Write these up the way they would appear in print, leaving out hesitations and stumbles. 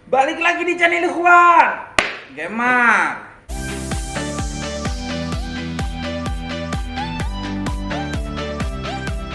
Balik lagi di channel Ikhwan Gamer.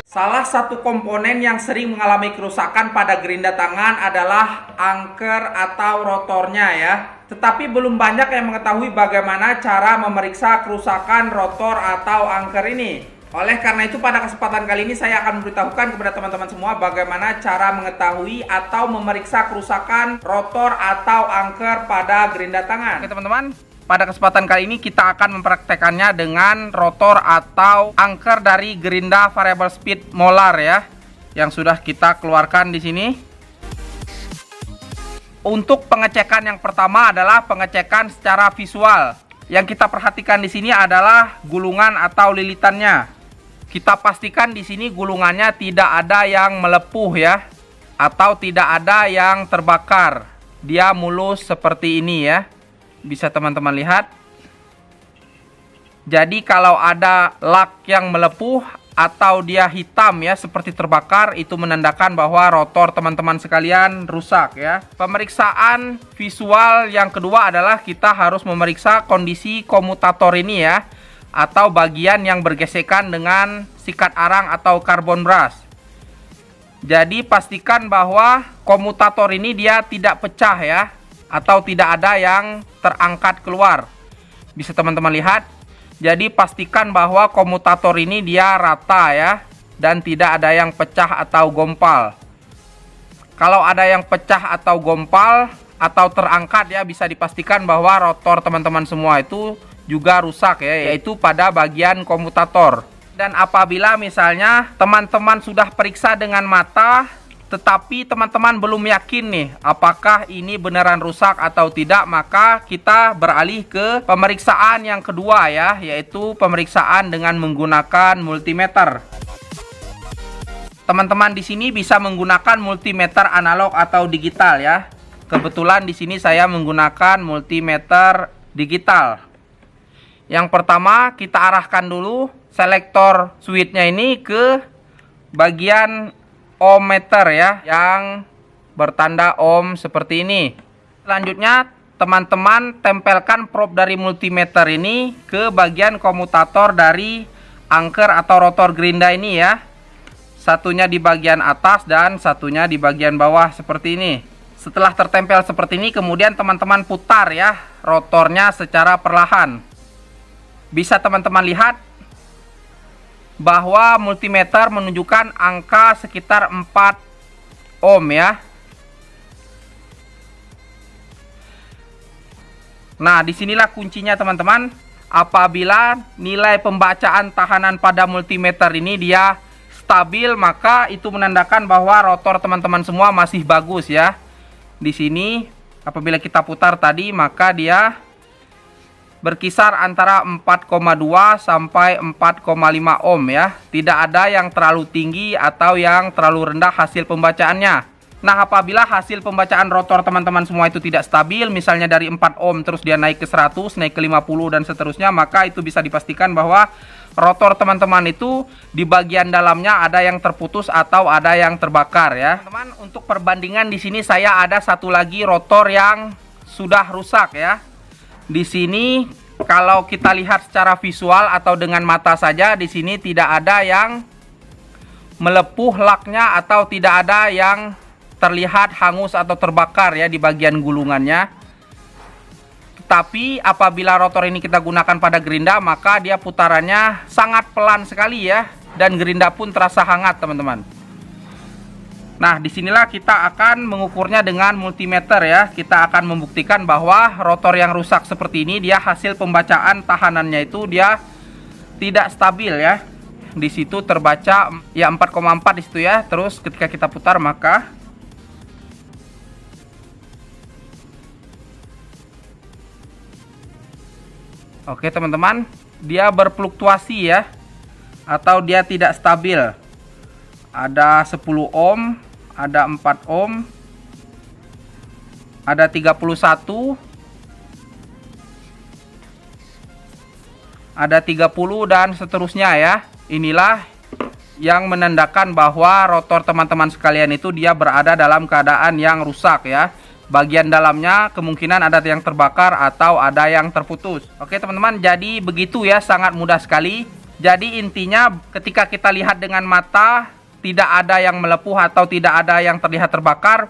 Salah satu komponen yang sering mengalami kerusakan pada gerinda tangan adalah angker atau rotornya ya. Tetapi belum banyak yang mengetahui bagaimana cara memeriksa kerusakan rotor atau angker ini. Oleh karena itu pada kesempatan kali ini saya akan memberitahukan kepada teman-teman semua bagaimana cara mengetahui atau memeriksa kerusakan rotor atau angker pada gerinda tangan. Oke teman-teman, pada kesempatan kali ini kita akan mempraktekannya dengan rotor atau angker dari gerinda variable speed molar ya, yang sudah kita keluarkan di sini. Untuk pengecekan yang pertama adalah pengecekan secara visual. Yang kita perhatikan di sini adalah gulungan atau lilitannya. Kita pastikan di sini gulungannya tidak ada yang melepuh ya, atau tidak ada yang terbakar. Dia mulus seperti ini ya. Bisa teman-teman lihat. Jadi kalau ada lak yang melepuh atau dia hitam ya seperti terbakar, itu menandakan bahwa rotor teman-teman sekalian rusak ya. Pemeriksaan visual yang kedua adalah kita harus memeriksa kondisi komutator ini ya, atau bagian yang bergesekan dengan sikat arang atau karbon brush. Jadi pastikan bahwa komutator ini dia tidak pecah ya, atau tidak ada yang terangkat keluar. Bisa teman-teman lihat. Jadi pastikan bahwa komutator ini dia rata ya, dan tidak ada yang pecah atau gompal. Kalau ada yang pecah atau gompal atau terangkat ya, bisa dipastikan bahwa rotor teman-teman semua itu juga rusak ya, yaitu pada bagian komutator. Dan apabila misalnya teman-teman sudah periksa dengan mata, tetapi teman-teman belum yakin nih apakah ini beneran rusak atau tidak, maka kita beralih ke pemeriksaan yang kedua ya, yaitu pemeriksaan dengan menggunakan multimeter. Teman-teman di sini bisa menggunakan multimeter analog atau digital ya. Kebetulan di sini saya menggunakan multimeter digital. Yang pertama kita arahkan dulu selektor switchnya ini ke bagian ohmmeter ya, yang bertanda ohm seperti ini. Selanjutnya teman-teman tempelkan probe dari multimeter ini ke bagian komutator dari angker atau rotor gerinda ini ya. Satunya di bagian atas dan satunya di bagian bawah seperti ini. Setelah tertempel seperti ini, kemudian teman-teman putar ya rotornya secara perlahan. Bisa teman-teman lihat bahwa multimeter menunjukkan angka sekitar 4 ohm ya. Nah, disinilah kuncinya teman-teman. Apabila nilai pembacaan tahanan pada multimeter ini dia stabil, maka itu menandakan bahwa rotor teman-teman semua masih bagus ya. Di sini apabila kita putar tadi, maka dia berkisar antara 4,2 sampai 4,5 ohm ya. Tidak ada yang terlalu tinggi atau yang terlalu rendah hasil pembacaannya. Nah, apabila hasil pembacaan rotor teman-teman semua itu tidak stabil, misalnya dari 4 ohm terus dia naik ke 100, naik ke 50 dan seterusnya, maka itu bisa dipastikan bahwa rotor teman-teman itu di bagian dalamnya ada yang terputus atau ada yang terbakar ya. Teman-teman, untuk perbandingan di sini saya ada satu lagi rotor yang sudah rusak ya. Di sini kalau kita lihat secara visual atau dengan mata saja, di sini tidak ada yang melepuh laknya atau tidak ada yang terlihat hangus atau terbakar ya di bagian gulungannya. Tapi apabila rotor ini kita gunakan pada gerinda, maka dia putarannya sangat pelan sekali ya, dan gerinda pun terasa hangat teman-teman. Nah, disinilah kita akan mengukurnya dengan multimeter ya. Kita akan membuktikan bahwa rotor yang rusak seperti ini, dia hasil pembacaan tahanannya itu dia tidak stabil ya. Di situ terbaca ya 4,4 di situ ya. Terus ketika kita putar maka oke teman-teman, dia berfluktuasi ya, atau dia tidak stabil. Ada 10 ohm, ada 4 ohm, ada 31, ada 30 dan seterusnya ya. Inilah yang menandakan bahwa rotor teman-teman sekalian itu dia berada dalam keadaan yang rusak ya. bagian dalamnya kemungkinan ada yang terbakar atau ada yang terputus. Oke teman-teman, jadi begitu ya, sangat mudah sekali. Jadi intinya ketika kita lihat dengan mata tidak ada yang melepuh atau tidak ada yang terlihat terbakar,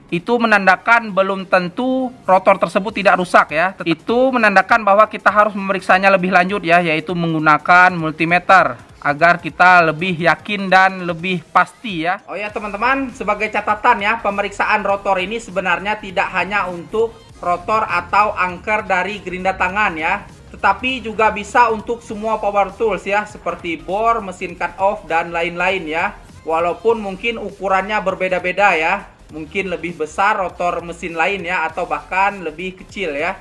itu menandakan belum tentu rotor tersebut tidak rusak ya. Itu menandakan bahwa kita harus memeriksanya lebih lanjut ya, yaitu menggunakan multimeter agar kita lebih yakin dan lebih pasti ya. Oh ya teman-teman, sebagai catatan ya, pemeriksaan rotor ini sebenarnya tidak hanya untuk rotor atau angker dari gerinda tangan ya, tetapi juga bisa untuk semua power tools ya, seperti bor, mesin cut off, dan lain-lain ya. Walaupun mungkin ukurannya berbeda-beda ya, mungkin lebih besar rotor mesin lain ya, atau bahkan lebih kecil ya.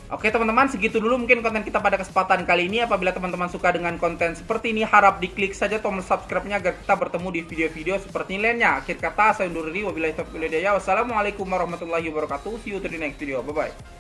Oke teman-teman, segitu dulu mungkin konten kita pada kesempatan kali ini. Apabila teman-teman suka dengan konten seperti ini, harap diklik saja tombol subscribe-nya agar kita bertemu di video-video seperti ini lainnya. Akhir kata, saya undur diri. Wabillahi taufiq wal hidayah. Wassalamualaikum warahmatullahi wabarakatuh. See you to the next video. Bye-bye.